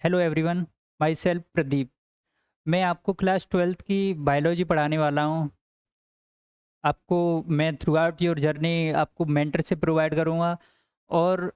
Hello everyone. My self Pradeep. मैं आपको class 12th की बायोलॉजी पढ़ाने वाला हूँ। आपको मैं थ्रू आउट योर जर्नी आपको मेंटरशिप प्रोवाइड करूँगा और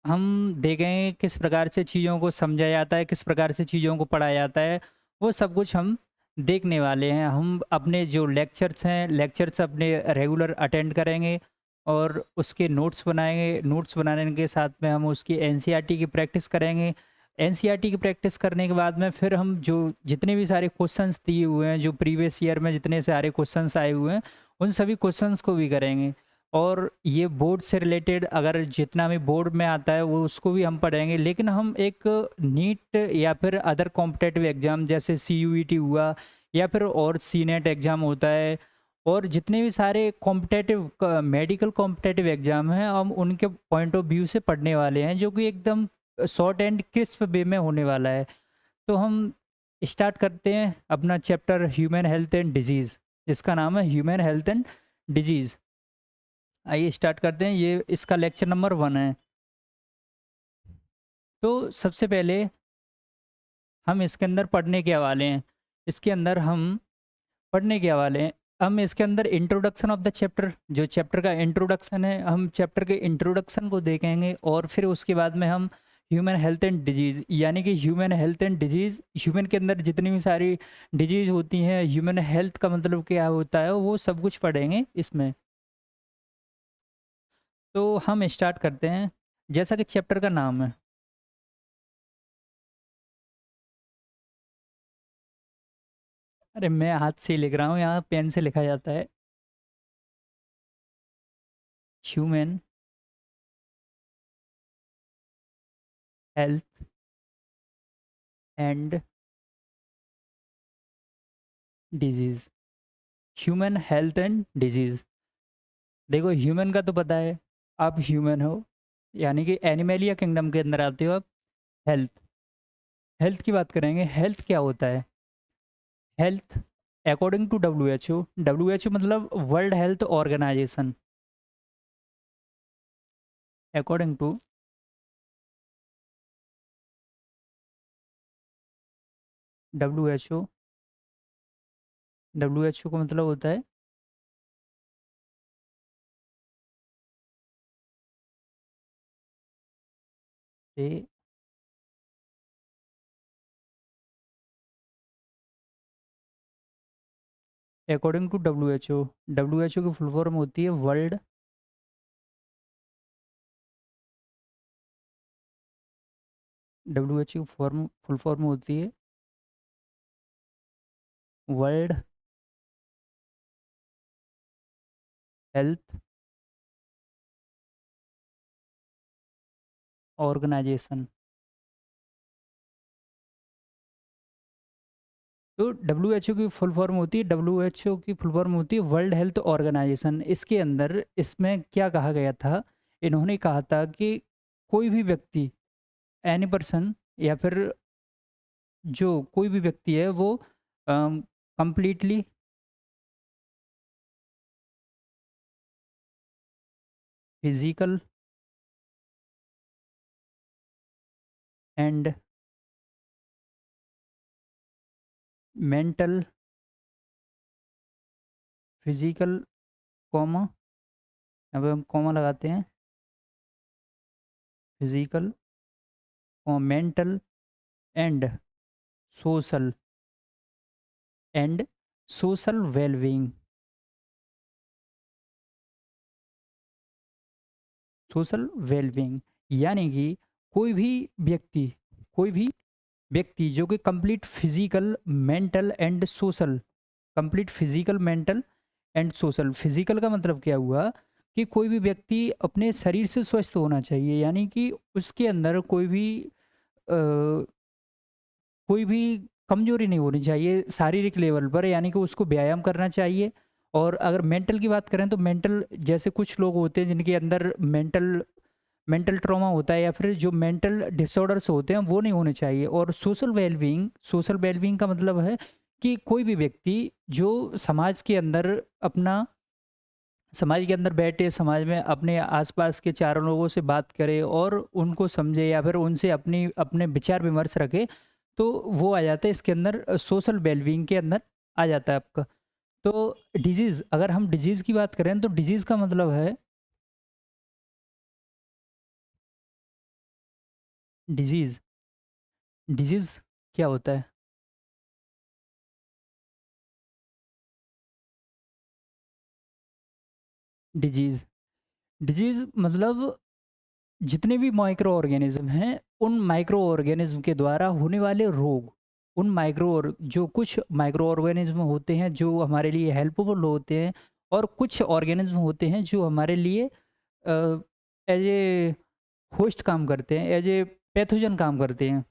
हम देखेंगे किस प्रकार से चीज़ों को समझा जाता है, किस प्रकार से चीज़ों को पढ़ाया जाता है, वो सब कुछ हम देखने वाले हैं। हम अपने जो लेक्चर्स हैं, लेक्चर्स अपने रेगुलर अटेंड करेंगे और उसके नोट्स बनाएँगे। नोट्स बनाने के साथ में हम उसकी एनसीईआरटी की प्रैक्टिस करेंगे। एनसीईआरटी की प्रैक्टिस करने के बाद में फिर हम जो जितने भी सारे क्वेश्चंस दिए हुए हैं, जो प्रीवियस ईयर में जितने सारे क्वेश्चंस आए हुए हैं, उन सभी क्वेश्चंस को भी करेंगे। और ये बोर्ड से रिलेटेड अगर जितना भी बोर्ड में आता है वो उसको भी हम पढ़ेंगे, लेकिन हम एक नीट या फिर अदर कॉम्पिटेटिव एग्जाम जैसे सीयूईटी हुआ या फिर और सीनेट एग्जाम होता है और जितने भी सारे कॉम्पिटेटिव मेडिकल कॉम्पिटेटिव एग्जाम हैं, हम उनके पॉइंट ऑफ व्यू से पढ़ने वाले हैं, जो कि एकदम शॉर्ट एंड क्रिस्प वे में होने वाला है। तो हम स्टार्ट करते हैं अपना chapter human health and disease, जिसका नाम है ह्यूमन हेल्थ एंड डिजीज़। आइए स्टार्ट करते हैं, ये इसका लेक्चर नंबर 1 है। तो सबसे पहले हम इसके अंदर पढ़ने के हवाले हैं। इसके अंदर हम पढ़ने के हवाले हैं। हम इसके अंदर इंट्रोडक्शन ऑफ द चैप्टर, जो चैप्टर का इंट्रोडक्शन है, हम चैप्टर के इंट्रोडक्शन को देखेंगे और फिर उसके बाद में हम ह्यूमन हेल्थ एंड डिजीज़, यानी कि human health and disease, human के अंदर जितनी भी सारी डिजीज़ होती हैं, ह्यूमन हेल्थ का मतलब क्या होता है, वो सब कुछ पढ़ेंगे इसमें। तो हम स्टार्ट करते हैं, जैसा कि चैप्टर का नाम है। अरे मैं हाथ से ही लिख रहा हूँ, यहाँ पेन से लिखा जाता है। Human health and disease. Human health and disease. देखो ह्यूमन का तो पता है, आप ह्यूमन हो, यानी कि एनिमल या किंगडम के अंदर आते हो आप। हेल्थ, हेल्थ की बात करेंगे। हेल्थ क्या होता है? Health according to W H O मतलब world health organisation, according to W H O का मतलब होता है ए, according to W H O की फुल फॉर्म होती है वर्ल्ड, डब्ल्यू एच ओ की फॉर्म फुल फॉर्म होती है वर्ल्ड हेल्थ ऑर्गेनाइजेशन। तो डब्ल्यू एच ओ की फुल फॉर्म होती है, डब्ल्यू एच ओ की फुल फॉर्म होती है वर्ल्ड हेल्थ ऑर्गेनाइजेशन। इसके अंदर इसमें क्या कहा गया था? इन्होंने कहा था कि कोई भी व्यक्ति, एनी पर्सन, या फिर जो कोई भी व्यक्ति है वो completely physical and mental, physical comma, अब हम कॉमा लगाते हैं, physical mental and social and social wellbeing, social wellbeing, यानी कि कोई भी व्यक्ति, कोई भी व्यक्ति जो कि complete physical mental and social, complete physical mental and social. Physical का मतलब क्या हुआ कि कोई भी व्यक्ति अपने शरीर से स्वस्थ होना चाहिए, यानी कि उसके अंदर कोई भी कमजोरी नहीं होनी चाहिए शारीरिक लेवल पर, यानी कि उसको व्यायाम करना चाहिए। और अगर मेंटल की बात करें तो मेंटल, जैसे कुछ लोग होते हैं जिनके अंदर मेंटल मेंटल ट्रॉमा होता है या फिर जो मेंटल डिसऑर्डर्स होते हैं वो नहीं होने चाहिए। और सोशल वेलबींग का मतलब है कि कोई भी व्यक्ति जो समाज के अंदर अपना समाज के अंदर बैठे, समाज में अपने आसपास के चारों लोगों से बात करे और उनको समझे या फिर उनसे अपनी अपने विचार विमर्श रखे, तो वो आ जाता है इसके अंदर, सोशल वेलबींग के अंदर आ जाता है आपका। तो डिजीज़, अगर हम डिजीज़ की बात करें तो डिजीज़ का मतलब है, डिजीज़, डिजीज़ क्या होता है? डिजीज़, डिजीज़ मतलब जितने भी माइक्रो ऑर्गेनिज्म हैं, उन माइक्रो ऑर्गेनिज्म के द्वारा होने वाले रोग, उन माइक्रो और जो कुछ माइक्रो ऑर्गेनिज्म होते हैं जो हमारे लिए हेल्पफुल होते हैं, और कुछ ऑर्गेनिज्म होते हैं जो हमारे लिए एज ए होस्ट काम करते हैं, एज ए पैथोजन काम करते हैं।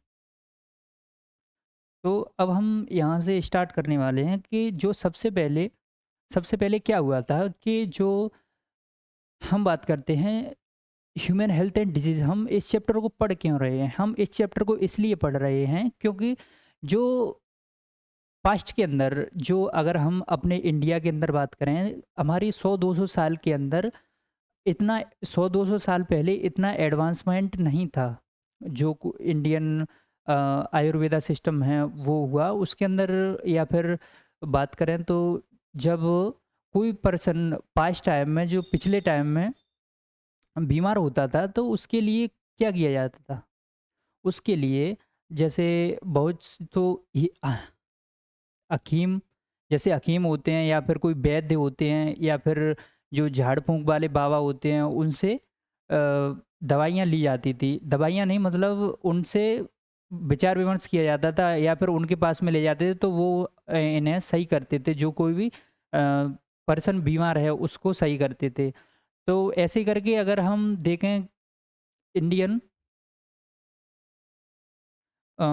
तो अब हम यहाँ से स्टार्ट करने वाले हैं कि जो सबसे पहले क्या हुआ था कि जो हम बात करते हैं ह्यूमन हेल्थ एंड डिजीज़, हम इस चैप्टर को पढ़ क्यों रहे हैं? हम इस चैप्टर को इसलिए पढ़ रहे हैं क्योंकि जो पास्ट के अंदर, जो अगर हम अपने इंडिया के अंदर बात करें, हमारी 100-200 साल के अंदर इतना 100-200 साल पहले इतना एडवांसमेंट नहीं था। जो इंडियन आयुर्वेदा सिस्टम है वो हुआ उसके अंदर, या फिर बात करें तो जब कोई पर्सन पास्ट टाइम में, जो पिछले टाइम में बीमार होता था, तो उसके लिए क्या किया जाता था? उसके लिए जैसे तो ये हकीम, जैसे हकीम होते हैं या फिर कोई वैद्य होते हैं या फिर जो झाड़ फूँक वाले बाबा होते हैं, उनसे दवाइयाँ ली जाती थी। दवाइयाँ नहीं, मतलब उनसे विचार विमर्श किया जाता था या फिर उनके पास में ले जाते थे, तो वो इन्हें सही करते थे। जो कोई भी पर्सन बीमार है उसको सही करते थे। तो ऐसे करके अगर हम देखें इंडियन अ,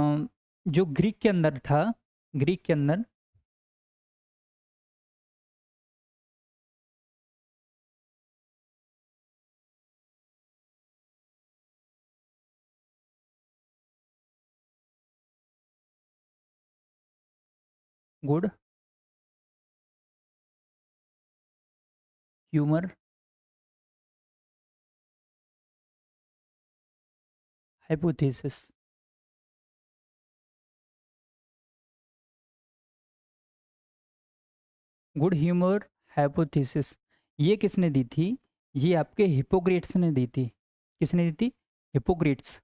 जो ग्रीक के अंदर था, ग्रीक के अंदर good humour hypothesis, good humour hypothesis, ये किसने दी थी? ये आपके हिपोक्रेट्स ने दी थी। किसने दी थी? हिपोक्रेट्स।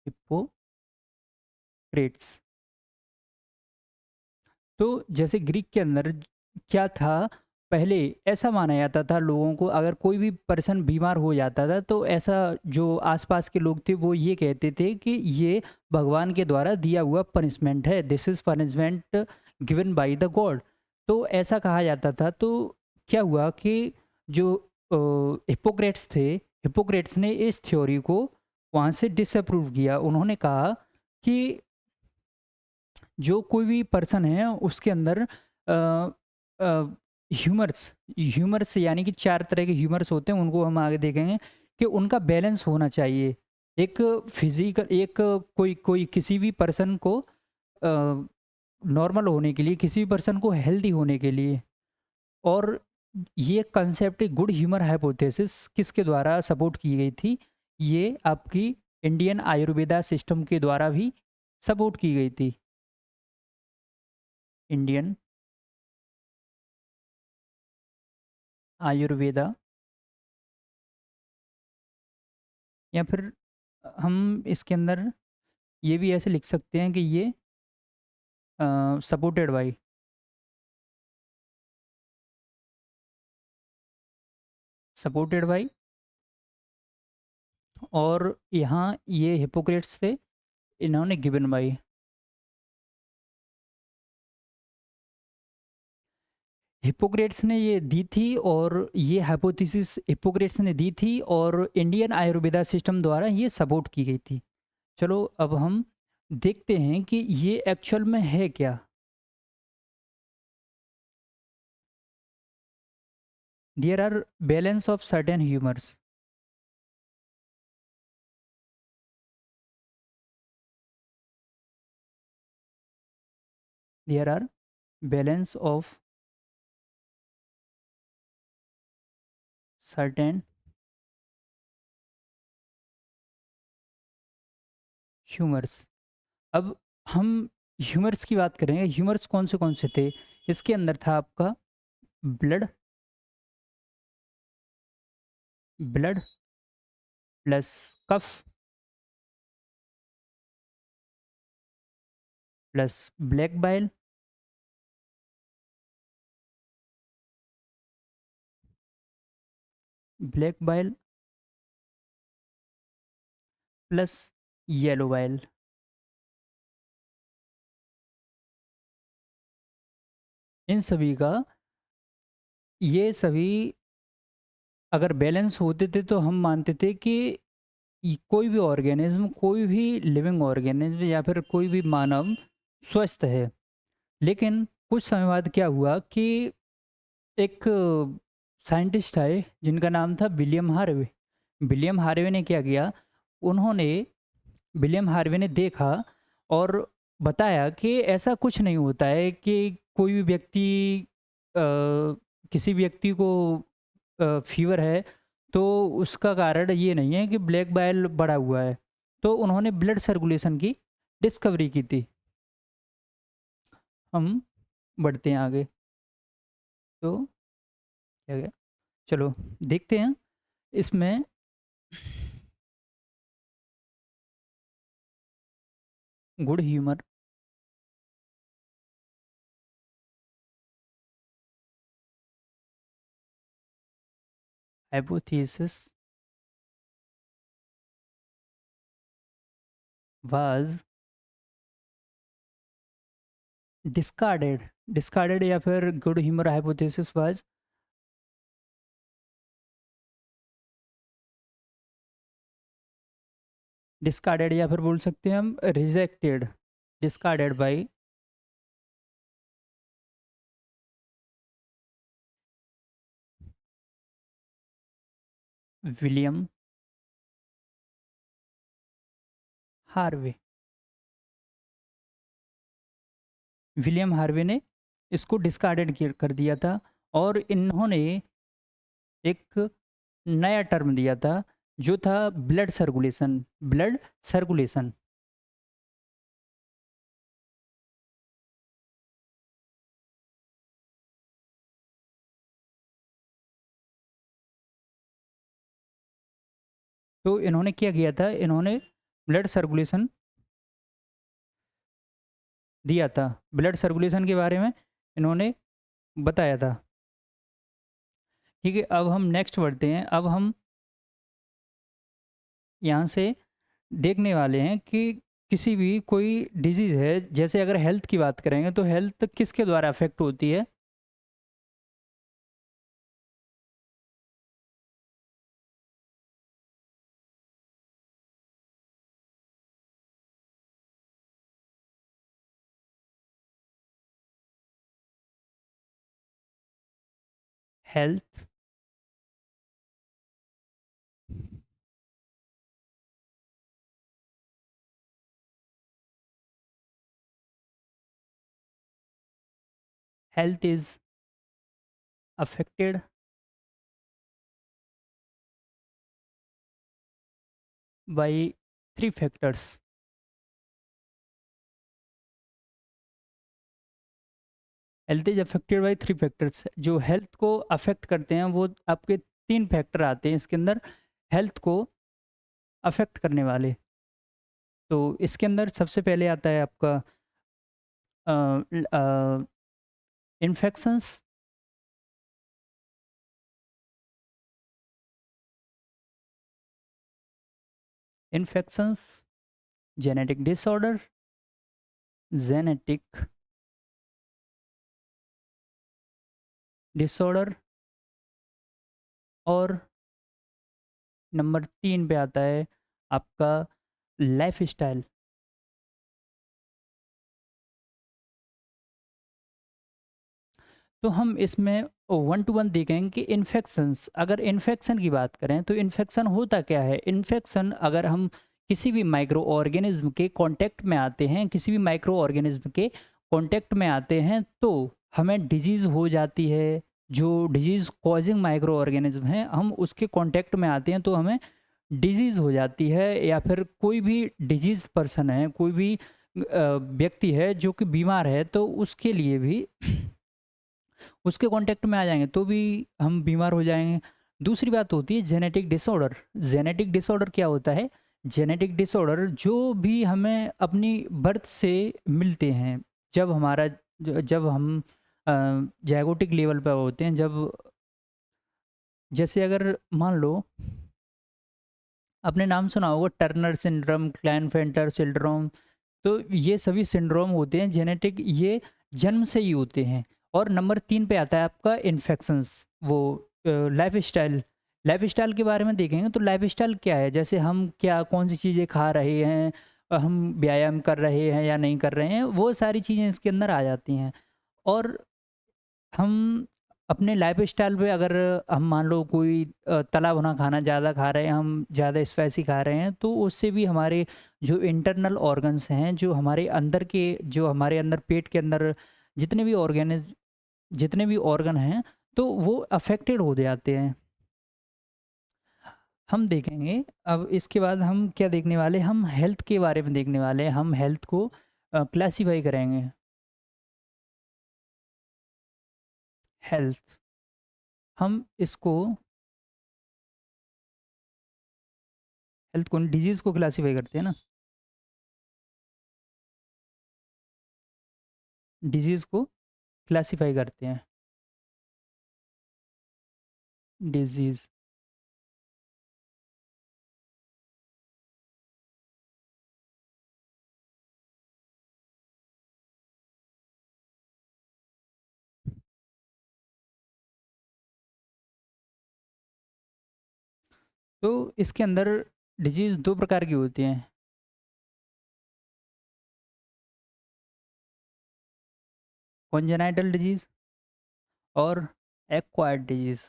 हिपोक्रेट्स। तो जैसे ग्रीक के अंदर क्या था, पहले ऐसा माना जाता था लोगों को, अगर कोई भी पर्सन बीमार हो जाता था तो ऐसा, जो आसपास के लोग थे वो ये कहते थे कि ये भगवान के द्वारा दिया हुआ पनिशमेंट है, this is punishment given by the God. तो ऐसा कहा जाता था। तो क्या हुआ कि जो हिपोक्रेट्स थे, हिपोक्रेट्स ने इस थ्योरी को वहाँ से डिसअप्रूव किया। उन्होंने कहा कि जो कोई भी पर्सन है उसके अंदर ह्यूमर्स, ह्यूमर्स यानी कि 4 तरह के ह्यूमर्स होते हैं, उनको हम आगे देखेंगे कि उनका बैलेंस होना चाहिए। एक फिजिकल, एक कोई कोई किसी भी पर्सन को नॉर्मल होने के लिए, किसी भी पर्सन को हेल्दी होने के लिए। और ये कंसेप्ट गुड ह्यूमर हाइपोथेसिस किसके द्वारा सपोर्ट की गई थी? ये आपकी इंडियन आयुर्वेदा सिस्टम के द्वारा भी सपोर्ट की गई थी। इंडियन आयुर्वेदा, या फिर हम इसके अंदर ये भी ऐसे लिख सकते हैं कि ये सपोर्टेड बाय, सपोर्टेड बाय, और यहाँ ये हिपोक्रेट्स थे, इन्होंने गिवन बाय। हिपोक्रेट्स ने ये दी थी, और ये हाइपोथेसिस हिपोक्रेट्स ने दी थी और इंडियन आयुर्वेदा सिस्टम द्वारा ये सपोर्ट की गई थी। चलो अब हम देखते हैं कि ये एक्चुअल में है क्या। There are balance of certain humours, there are balance of certain humours. अब हम ह्यूमर्स की बात करेंगे, ह्यूमर्स कौन से थे? इसके अंदर था आपका ब्लड, ब्लड प्लस कफ plus black bile black bile plus yellow bile. इन सभी का, ये सभी अगर बैलेंस होते थे तो हम मानते थे कि कोई भी ऑर्गेनिज्म, कोई भी लिविंग ऑर्गेनिज्म या फिर कोई भी मानव स्वस्थ है। लेकिन कुछ समय बाद क्या हुआ कि एक साइंटिस्ट आए जिनका नाम था विलियम हार्वे। विलियम हार्वे ने क्या किया, उन्होंने विलियम हार्वे ने देखा और बताया कि ऐसा कुछ नहीं होता है कि कोई भी व्यक्ति अ, किसी व्यक्ति को फीवर है तो उसका कारण ये नहीं है कि ब्लैक बाइल बढ़ा हुआ है। तो उन्होंने ब्लड सर्कुलेशन की डिस्कवरी की थी। हम बढ़ते हैं आगे। तो क्या गया, चलो देखते हैं इसमें। Good humour, hypothesis was discarded, discarded या फिर good humour hypothesis was discarded या फिर बोल सकते हैं हम rejected, discarded by William Harvey. William Harvey ने इसको डिस्कार्डेड कर दिया था और इन्होंने एक नया टर्म दिया था जो था ब्लड सर्कुलेशन, ब्लड सर्कुलेशन। तो इन्होंने क्या किया था, इन्होंने ब्लड सर्कुलेशन दिया था, ब्लड सर्कुलेशन के बारे में इन्होंने बताया था। ठीक है, अब हम नेक्स्ट बढ़ते हैं। अब हम यहाँ से देखने वाले हैं कि किसी भी कोई डिजीज़ है, जैसे अगर हेल्थ की बात करेंगे तो हेल्थ किसके द्वारा अफेक्ट होती है? Health health is affected by three factors. Health is affected by three factors. जो हेल्थ को अफेक्ट करते हैं वो आपके तीन फैक्टर आते हैं इसके अंदर, हेल्थ को अफेक्ट करने वाले। तो इसके अंदर सबसे पहले आता है आपका infections, infections, genetic disorder, genetic disorder, और नंबर 3 पे आता है आपका लाइफ़स्टाइल। तो हम इसमें वन टू वन देखेंगे कि इन्फेक्शंस, अगर इन्फेक्शन की बात करें तो इन्फेक्शन होता क्या है? इन्फेक्शन अगर हम किसी भी माइक्रो ऑर्गेनिज्म के कांटेक्ट में आते हैं, किसी भी माइक्रो ऑर्गेनिज्म के कांटेक्ट में आते हैं तो हमें डिजीज़ हो जाती है, जो डिजीज़ कॉजिंग माइक्रो ऑर्गेनिज्म हैं, हम उसके कांटेक्ट में आते हैं तो हमें डिजीज़ हो जाती है, या फिर कोई भी डिजीज़ पर्सन है, कोई भी व्यक्ति है जो कि बीमार है, तो उसके लिए भी उसके कांटेक्ट में आ जाएँगे तो भी हम बीमार हो जाएँगे। दूसरी बात होती है जेनेटिक डिसऑर्डर। जेनेटिक डिसऑर्डर क्या होता है? जेनेटिक डिसऑर्डर जो भी हमें अपनी बर्थ से मिलते हैं, जब हमारा जब हम ज़ायगोटिक लेवल पे होते हैं, जब जैसे अगर मान लो आपने नाम सुना होगा टर्नर सिंड्रोम, क्लाइनफेल्टर सिंड्रोम, तो ये सभी सिंड्रोम होते हैं जेनेटिक, ये जन्म से ही होते हैं। और नंबर 3 पे आता है आपका इन्फेक्शंस, वो लाइफ़स्टाइल। लाइफ़स्टाइल के बारे में देखेंगे तो लाइफ़स्टाइल क्या है? जैसे हम क्या कौन-सी चीज़ें खा रहे हैं, हम व्यायाम कर रहे हैं या नहीं कर रहे हैं, वो सारी चीज़ें इसके अंदर आ जाती हैं। और हम अपने लाइफ़स्टाइल पे अगर हम मान लो कोई तला भुना खाना ज़्यादा खा रहे हैं, हम ज़्यादा स्पाइसी खा रहे हैं, तो उससे भी हमारे जो इंटरनल ऑर्गन्स हैं, जो हमारे अंदर पेट के अंदर जितने भी जितने भी ऑर्गन हैं, तो वो अफ़ेक्टेड हो जाते हैं। हम देखेंगे अब इसके बाद हम क्या देखने वाले, हम हेल्थ के बारे में देखने वाले हैं, हम हेल्थ को क्लासिफ़ाई करेंगे। हेल्थ, हम इसको हेल्थ को डिज़ीज़ को क्लासिफ़ाई करते हैं ना, डिज़ीज़ को क्लासिफ़ाई करते हैं, डिज़ीज़। तो इसके अंदर डिज़ीज़ 2 प्रकार की होती हैं, कॉन्जेनाइटल डिज़ीज़ और एक्वायर्ड डिज़ीज़।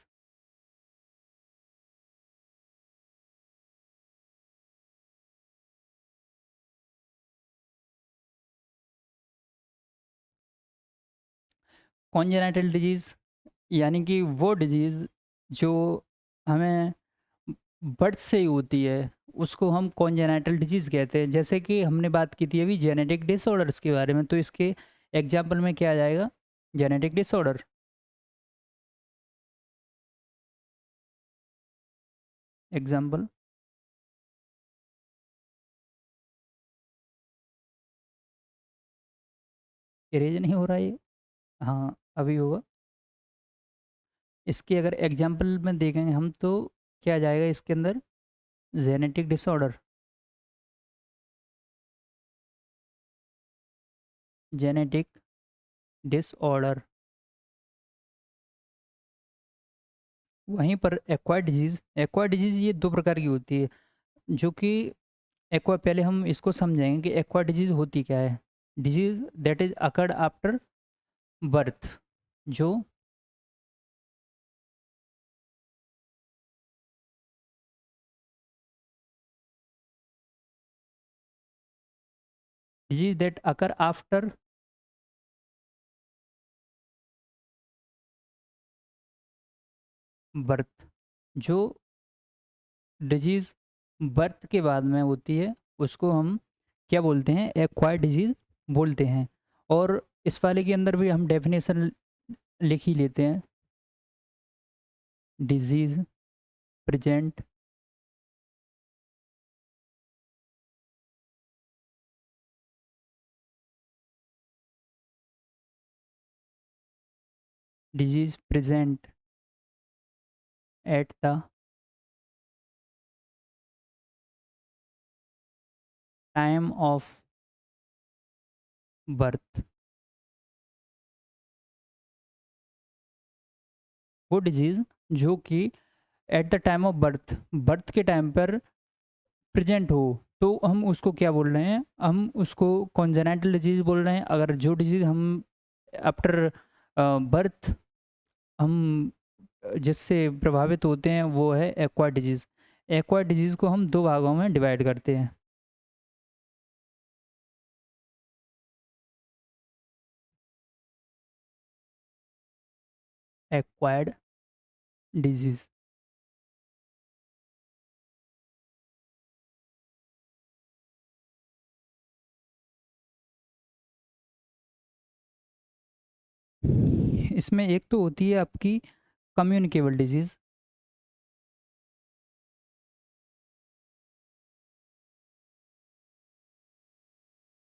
कॉन्जेनाइटल डिज़ीज़ यानी कि वो डिज़ीज़ जो हमें बर्थ से ही होती है, उसको हम कॉन्जेनाइटल डिज़ीज़ कहते हैं। जैसे कि हमने बात की थी अभी जेनेटिक डिसऑर्डर्स के बारे में, तो इसके एग्ज़ाम्पल में क्या आ जाएगा? जेनेटिक डिसऑर्डर, एग्ज़ाम्पल इरेज़ नहीं हो रहा ये? हाँ, अभी होगा। इसके अगर एग्ज़ाम्पल में देखेंगे हम तो क्या आ जाएगा इसके अंदर? Genetic disorder, genetic disorder. वहीं पर एक्वायर्ड डिजीज़ ये 2 प्रकार की होती है, जो कि पहले हम इसको समझेंगे कि एक्वायर्ड डिजीज़ होती क्या है? Disease that is occurred after birth, जो disease that occur after birth, जो डिजीज़ बर्थ के बाद में होती है, उसको हम क्या बोलते हैं? एक्वायर्ड डिजीज़ बोलते हैं। और इस वाले के अंदर भी हम डेफ़िनेशन लिख ही लेते हैं, disease present disease present at the time of birth. वो डिजीज़ जो कि at the time of birth, birth के टाइम पर प्रेजेंट हो, तो हम उसको क्या बोल रहे हैं? हम उसको कॉन्जेनाइटल डिजीज़ बोल रहे हैं। अगर जो डिजीज़ हम आफ्टर बर्थ हम जिससे प्रभावित होते हैं, वो है एक्वायर्ड डिजीज़। एक्वायर्ड डिजीज़ को हम 2 भागों में डिवाइड करते हैं। Acquired disease. इसमें एक तो होती है आपकी communicable disease,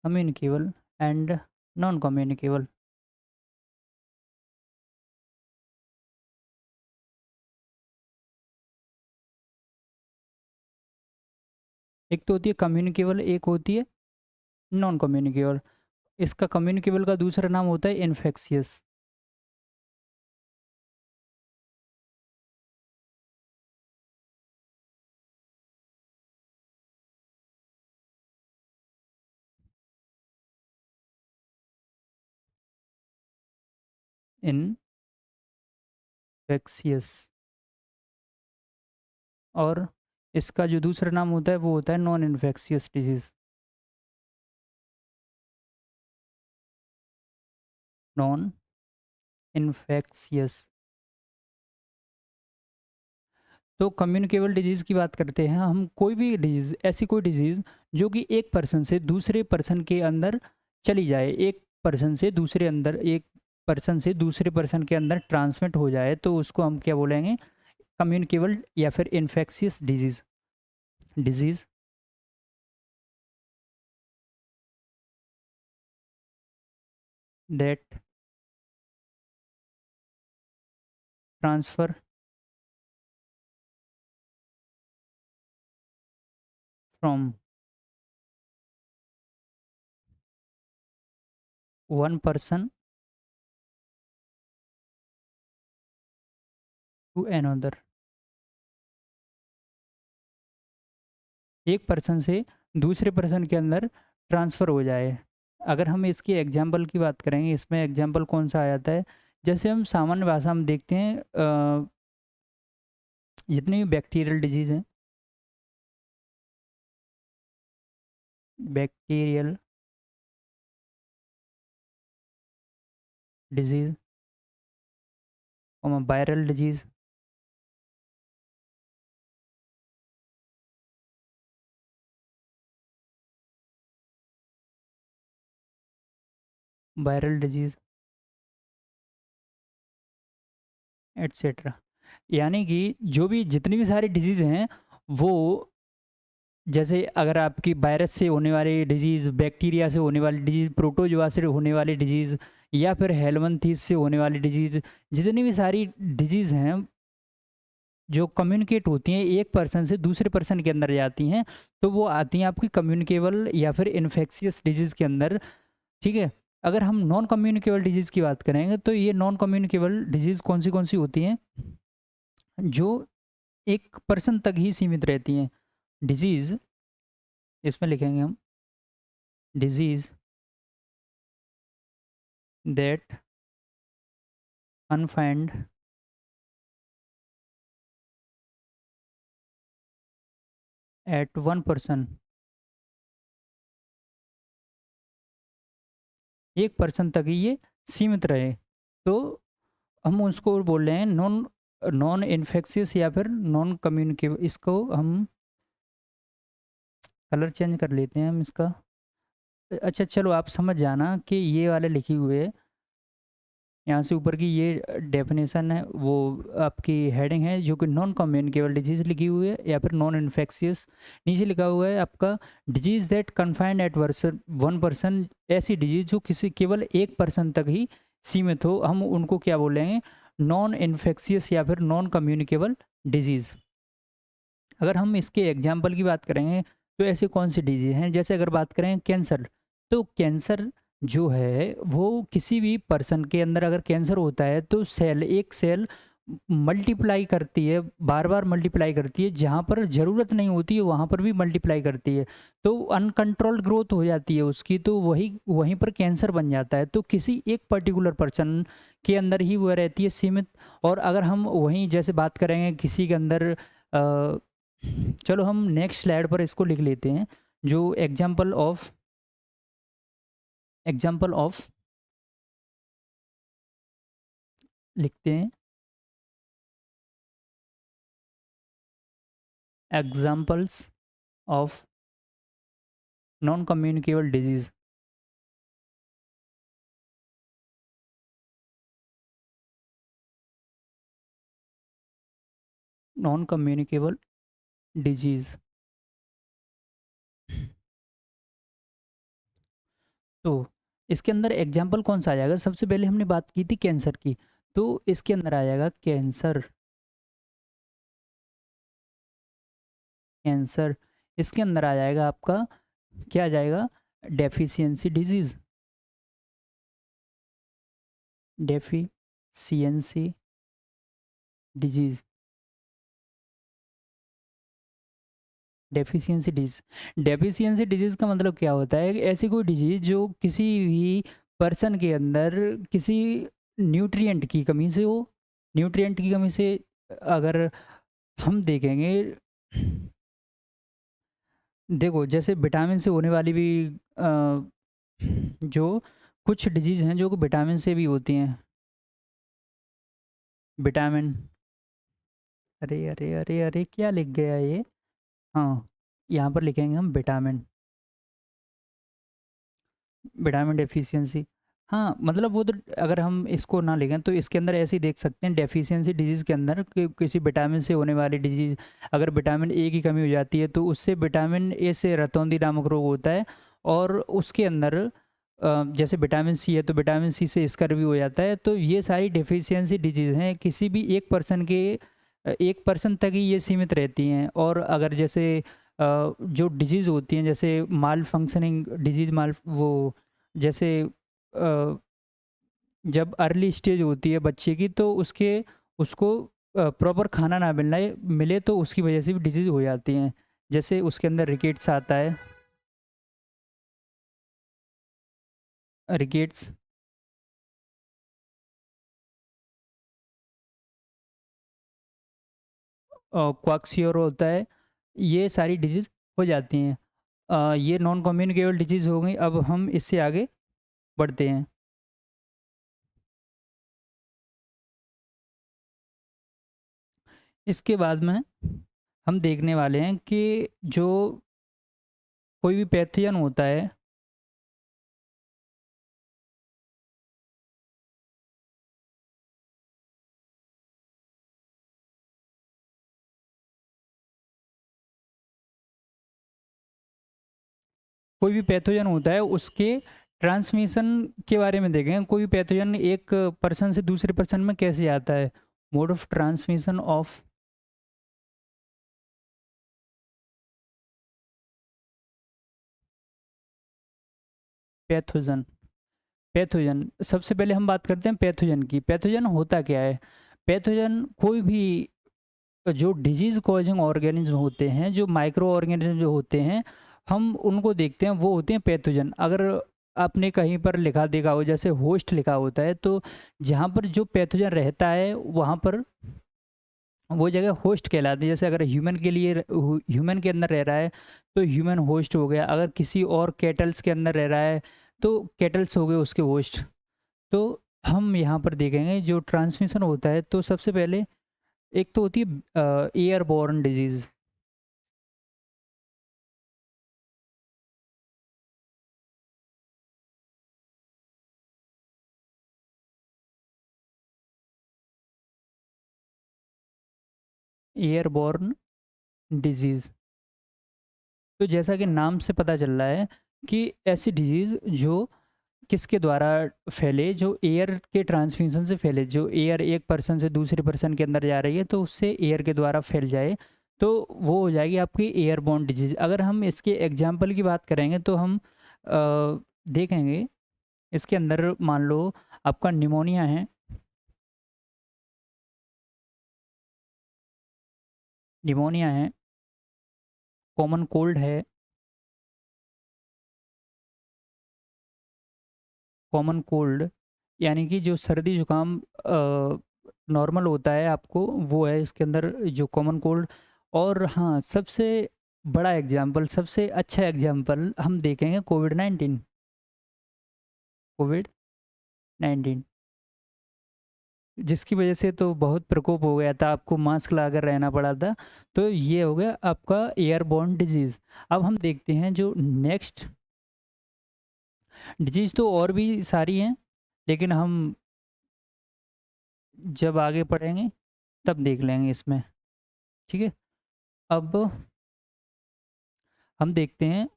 communicable and non communicable. एक तो होती है कम्युनिकेबल, एक होती है नॉन कम्युनिकेबल। इसका कम्युनिकेबल का दूसरा नाम होता है इन्फेक्शियस। इन्फेक्शियस। और इसका जो दूसरा नाम होता है वो होता है non infectious disease. Non infectious. तो कम्युनिकेबल डिजीज़ की बात करते हैं हम, कोई भी डिजीज़, ऐसी कोई डिजीज़ जो कि एक पर्सन से दूसरे पर्सन के अंदर चली जाए, एक पर्सन से दूसरे पर्सन के अंदर ट्रांसमिट हो जाए, तो उसको हम क्या बोलेंगे? कम्युनिकेबल या फिर infectious disease. Disease that transfer from one person to another. एक पर्सन से दूसरे पर्सन के अंदर ट्रांसफ़र हो जाए। अगर हम इसकी एग्जांपल की बात करेंगे, इसमें एग्जांपल कौन-सा आ जाता है? जैसे हम सामान्य भाषा में देखते हैं, जितनी भी बैक्टीरियल डिजीज़ हैं, bacterial disease, viral disease, viral disease etcetera. यानी कि जो भी जितनी भी सारी डिजीज़ हैं, वो, जैसे अगर आपकी वायरस से होने वाली डिजीज़, बैक्टीरिया से होने वाली डिजीज़, प्रोटोजोआ से होने वाली डिजीज़, या फिर हेलमिंथेस से होने वाली डिजीज़, जितनी भी सारी डिजीज़ हैं जो कम्युनिकेट होती हैं, एक पर्सन से दूसरे पर्सन के अंदर जाती हैं, तो वो आती हैं आपकी कम्युनिकेबल या फिर इन्फेक्शियस डिजीज़ के अंदर, ठीक है? अगर हम नॉन कम्युनिकेबल डिजीज़ की बात करेंगे, तो ये नॉन कम्युनिकेबल डिजीज़ कौन सी होती हैं? जो एक पर्सन तक ही सीमित रहती हैं। डिजीज़, इसमें लिखेंगे हम, disease that confined at one person. एक पर्सन तक ही ये सीमित रहे, तो हम उसको बोल रहे हैं नॉन नॉन इन्फेक्शियस या फिर नॉन कम्युनिकेबल। इसको हम कलर चेंज कर लेते हैं हम इसका। अच्छा चलो, आप समझ जाना कि ये वाले लिखे हुए, यहाँ से ऊपर की ये डेफिनेशन है, वो आपकी हेडिंग है जो कि नॉन कम्युनिकेबल डिजीज़ लिखी हुई है या फिर नॉन इन्फेक्शियस। नीचे लिखा हुआ है आपका disease that confined at one person. ऐसी डिजीज़ जो किसी केवल एक पर्सन तक ही सीमित हो, हम उनको क्या बोलेंगे? नॉन इन्फेक्शियस या फिर नॉन कम्युनिकेबल डिजीज़। अगर हम इसके एग्जाम्पल की बात करेंगे, तो ऐसे कौन सी डिजीज़ हैं? जैसे अगर बात करें कैंसर, तो कैंसर जो है वो किसी भी पर्सन के अंदर अगर कैंसर होता है, तो एक सेल मल्टीप्लाई करती है, बार बार मल्टीप्लाई करती है, जहाँ पर ज़रूरत नहीं होती है वहाँ पर भी मल्टीप्लाई करती है, तो अनकंट्रोल्ड ग्रोथ हो जाती है उसकी, तो वही वहीं पर कैंसर बन जाता है। तो किसी एक पर्टिकुलर पर्सन के अंदर ही वह रहती है सीमित। और अगर हम वहीं जैसे बात करेंगे किसी के अंदर, चलो हम नेक्स्ट स्लाइड पर इसको लिख लेते हैं, जो एग्जाम्पल ऑफ लिखते हैं, examples of non communicable disease. Non communicable disease. तो इसके अंदर एग्जाम्पल कौन सा आ जाएगा? सबसे पहले हमने बात की थी कैंसर की, तो इसके अंदर आ जाएगा कैंसर। कैंसर। इसके अंदर आ जाएगा आपका, क्या आ जाएगा? Deficiency disease. Deficiency disease. Deficiency disease. Deficiency disease का मतलब क्या होता है? ऐसी कोई डिजीज जो किसी भी पर्सन के अंदर किसी न्यूट्रिएंट की कमी से हो। न्यूट्रिएंट की कमी से अगर हम देखेंगे, देखो जैसे विटामिन से होने वाली भी जो कुछ डिजीज हैं जो विटामिन से भी होती हैं। विटामिन, अरे अरे अरे अरे क्या लिख गया ये? हाँ, यहाँ पर लिखेंगे हम विटामिन। Vitamin deficiency. हाँ, मतलब वो तो अगर हम इसको ना लिखें तो इसके अंदर ऐसे ही देख सकते हैं डेफिशिएंसी डिजीज़ के अंदर कि किसी विटामिन से होने वाली डिजीज़, अगर विटामिन ए की कमी हो जाती है तो उससे विटामिन ए से रतौंधी नामक रोग होता है। और उसके अंदर जैसे विटामिन सी है तो विटामिन सी से स्कर्वी हो जाता है। तो ये सारी डेफिशिएंसी डिजीज़ हैं, किसी भी एक पर्सन के एक पर्सन तक ही ये सीमित रहती हैं। और अगर जैसे जो डिजीज़ होती हैं जैसे माल फंक्शनिंग डिजीज़, माल वो जैसे अ, जब अर्ली स्टेज होती है बच्चे की तो उसको प्रॉपर खाना ना मिले तो उसकी वजह से भी डिजीज़ हो जाती हैं। जैसे उसके अंदर रिकेट्स आता है। रिकेट्स, क्वाक्सियोर होता है। ये सारी डिजीज़ हो जाती हैं। ये नॉन कम्युनिकेबल डिजीज़ हो गई। अब हम इससे आगे बढ़ते हैं। इसके बाद में हम देखने वाले हैं कि जो कोई भी पैथोजन होता है, कोई भी पैथोजन होता है उसके ट्रांसमिशन के बारे में देखें। कोई भी पैथोजन एक पर्सन से दूसरे पर्सन में कैसे आता है? Mode of transmission of pathogen. Pathogen, सबसे पहले हम बात करते हैं पैथोजन की। पैथोजन होता क्या है? पैथोजन कोई भी जो डिजीज कॉजिंग ऑर्गेनिज्म होते हैं, जो माइक्रो ऑर्गेनिज्म जो होते हैं, हम उनको देखते हैं, वो होते हैं पैथोजन। अगर आपने कहीं पर लिखा देखा हो जैसे होस्ट लिखा होता है, तो जहाँ पर जो पैथोजन रहता है वहाँ पर वो जगह होस्ट कहलाती है। जैसे अगर ह्यूमन के लिए ह्यूमन के अंदर रह रहा है तो ह्यूमन होस्ट हो गया। अगर किसी और कैटल्स के अंदर रह रहा है तो कैटल्स हो गए उसके होस्ट। तो हम यहाँ पर देखेंगे जो ट्रांसमिशन होता है तो सबसे पहले एक तो होती है एयरबॉर्न डिजीज। एयरबॉर्न डिजीज, तो जैसा कि नाम से पता चल रहा है कि ऐसी डिजीज जो किसके द्वारा फैले, जो एयर के ट्रांसमिशन से फैले। जो एयर एक पर्सन से दूसरे पर्सन के अंदर जा रही है तो उससे एयर के द्वारा फैल जाए, तो वो हो जाएगी आपकी एयरबॉर्न डिजीज। अगर हम इसके एग्जाम्पल की बात करेंगे तो हम देखेंगे इसके अंदर मान लो आपका निमोनिया है। निमोनिया है, कॉमन कोल्ड है। कॉमन कोल्ड यानी कि जो सर्दी जुकाम नॉर्मल होता है आपको, वो है इसके अंदर जो कॉमन कोल्ड। और हाँ, सबसे बड़ा एग्जाम्पल, सबसे अच्छा एग्जाम्पल हम देखेंगे कोविड 19। कोविड 19 जिसकी वजह से तो बहुत प्रकोप हो गया था, आपको मास्क लगाकर रहना पड़ा था। तो ये हो गया आपका एयरबॉर्न डिजीज़। अब हम देखते हैं जो नेक्स्ट डिजीज़, तो और भी सारी हैं, लेकिन हम जब आगे पढ़ेंगे तब देख लेंगे इसमें, ठीक है? अब हम देखते हैं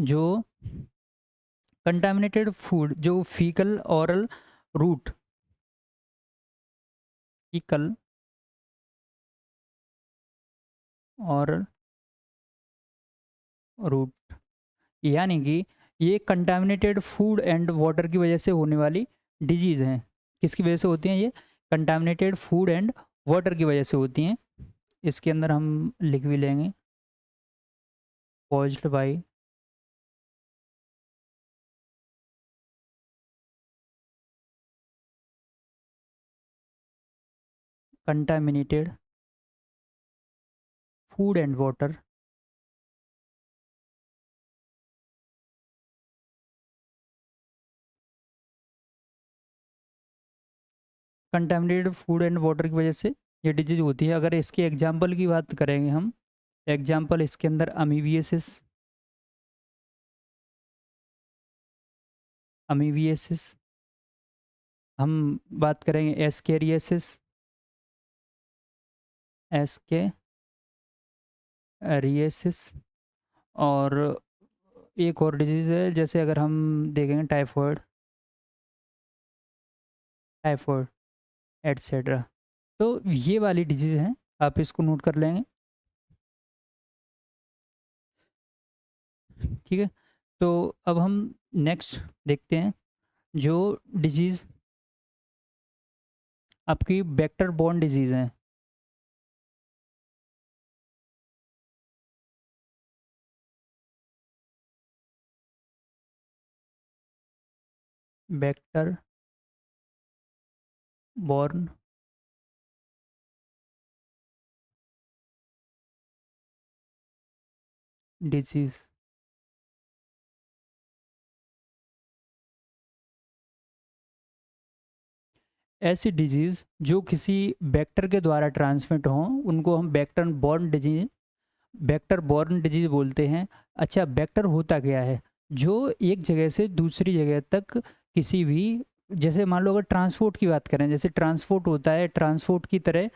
जो कंटामिनेटेड फूड, जो faecal oral route, faecal oral route, यानी कि ये कंटामिनेटेड फूड एंड वाटर की वजह से होने वाली डिजीज़ हैं। किसकी वजह से होती हैं ये? कंटामिनेटेड फूड एंड वाटर की वजह से होती हैं। इसके अंदर हम लिख भी लेंगे, caused by contaminated food and water, contaminated food and water की वजह से ये डिजीज़ होती है। अगर इसके एग्जाम्पल की बात करेंगे हम, एग्जाम्पल इसके अंदर अमीबियासिस, अमीबियासिस, हम बात करेंगे एस्केरियासिस, एस्केरियासिस, और एक और डिजीज़ है, जैसे अगर हम देखेंगे टाइफॉइड, टाइफॉइड एटसेट्रा। तो ये वाली डिजीज़ हैं, आप इसको नोट कर लेंगे, ठीक है? तो अब हम नेक्स्ट देखते हैं जो डिजीज़ आपकी वेक्टर बॉर्न डिजीज़ हैं। वेक्टर बॉर्न डिजीज़, ऐसी डिजीज़ जो किसी वेक्टर के द्वारा ट्रांसमिट हों, उनको हम वेक्टर बॉर्न डिजीज़ बोलते हैं। अच्छा, वेक्टर होता क्या है? जो एक जगह से दूसरी जगह तक किसी भी, जैसे मान लो अगर ट्रांसपोर्ट की बात करें, जैसे ट्रांसपोर्ट होता है, ट्रांसपोर्ट की तरह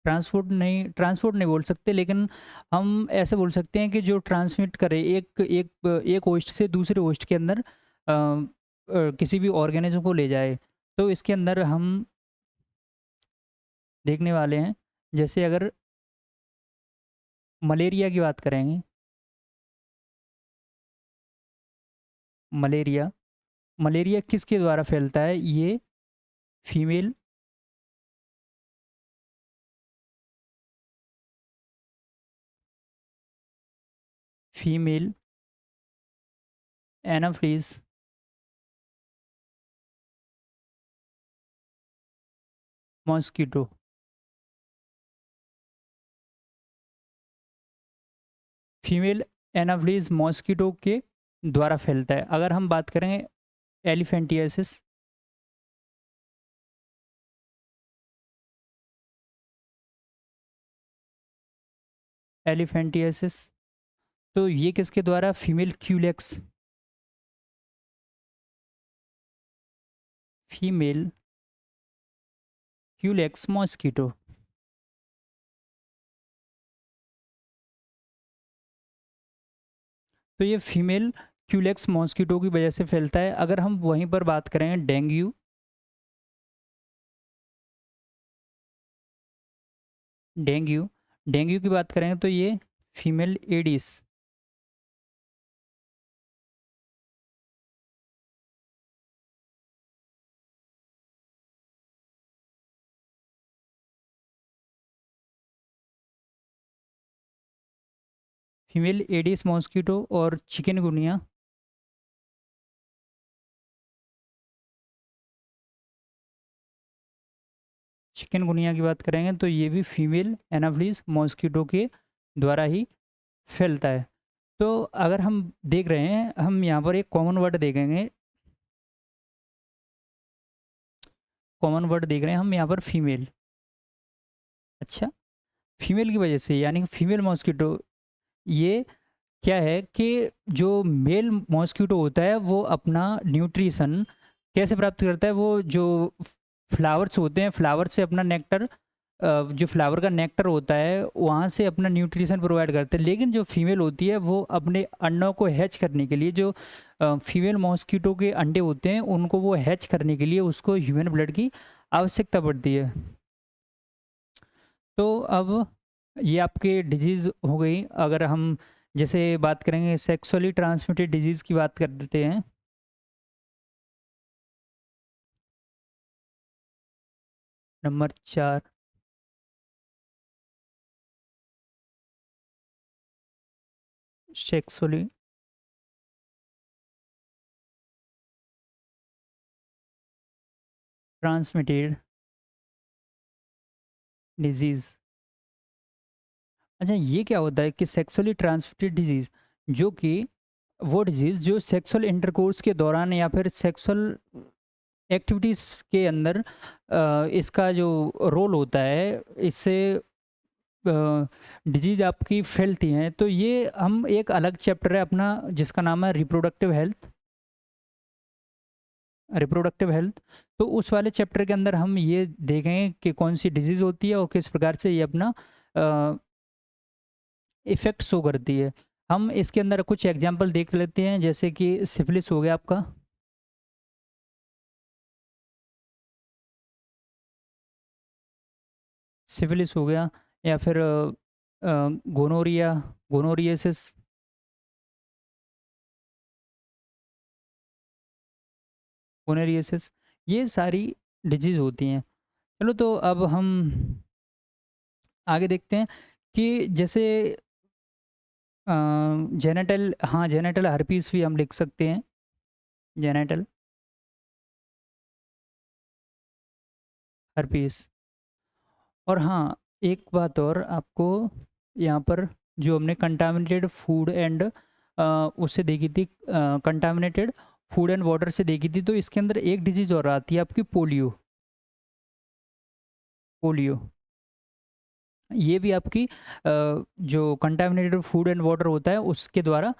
ट्रांसपोर्ट नहीं बोल सकते, लेकिन हम ऐसे बोल सकते हैं कि जो ट्रांसमिट करे एक एक एक होस्ट से दूसरे होस्ट के अंदर, किसी भी ऑर्गेनिज्म को ले जाए। तो इसके अंदर हम देखने वाले हैं, जैसे अगर मलेरिया की बात करेंगे, मलेरिया, मलेरिया किसके द्वारा फैलता है? ये female female Anopheles mosquito, female Anopheles mosquito के द्वारा फैलता है। अगर हम बात करें एलिफेंटियासिस, एलिफेंटियासिस, तो ये किसके द्वारा? Female Culex, female Culex mosquito. तो ये फीमेल क्यूलेक्स मॉस्किटो की वजह से फैलता है। अगर हम वहीं पर बात करें डेंगू, डेंगू डेंगू की बात करें तो ये female Aedes, female Aedes mosquito. और चिकनगुनिया, चिकनगुनिया की बात करेंगे तो ये भी फीमेल एनाफ्लीज मॉस्किटो के द्वारा ही फैलता है। तो अगर हम देख रहे हैं, हम यहाँ पर एक कॉमन वर्ड देख रहे हैं हम यहाँ पर फीमेल। अच्छा, फीमेल की वजह से यानी कि फीमेल मॉस्किटो, ये क्या है कि जो मेल मॉस्किटो होता है वो अपना न्यूट्रिशन कैसे प्राप्त करता है? वो जो फ्लावर्स होते हैं, फ्लावर से अपना नेक्टर, जो फ्लावर का नेक्टर होता है वहाँ से अपना न्यूट्रिशन प्रोवाइड करते हैं। लेकिन जो फीमेल होती है वो अपने अंडों को हैच करने के लिए, जो फीमेल मॉस्किटो के अंडे होते हैं उनको वो हैच करने के लिए उसको ह्यूमन ब्लड की आवश्यकता पड़ती है। तो अब ये आपके डिजीज़ हो गई। अगर हम जैसे बात करेंगे सेक्सुअली ट्रांसमिटेड डिजीज़ की बात कर देते हैं। Number 4, sexually transmitted disease. अच्छा, ये क्या होता है कि सेक्सुअली ट्रांसमिटेड डिजीज़, जो कि वो डिजीज़ जो सेक्सुअल इंटरकोर्स के दौरान या फिर सेक्सुअल एक्टिविटीज़ के अंदर इसका जो रोल होता है, इससे डिजीज़ आपकी फैलती हैं। तो ये हम एक अलग चैप्टर है अपना जिसका नाम है रिप्रोडक्टिव हेल्थ। तो उस वाले चैप्टर के अंदर हम ये देखेंगे कि कौन सी डिजीज़ होती है और किस प्रकार से ये अपना इफ़ेक्ट शो करती है। हम इसके अंदर कुछ एग्जांपल देख लेते हैं, जैसे कि सिफिलिस हो गया आपका, सिफिलिस हो गया, या फिर गोनोरिया, गोनोरियासिस, गोनोरियासिस, ये सारी डिजीज़ होती हैं। चलो तो अब हम आगे देखते हैं कि जैसे जेनिटल, हाँ, जेनिटल हर्पीस भी हम लिख सकते हैं, जेनिटल हर्पीस। और हाँ, एक बात और आपको यहाँ पर, जो हमने कंटामिनेटेड फूड एंड उससे देखी थी, कंटामिनेटेड फूड एंड वाटर से देखी थी, तो इसके अंदर एक डिजीज़ और आती है आपकी, पोलियो। पोलियो, ये भी आपकी जो कंटामिनेटेड फूड एंड वाटर होता है उसके द्वारा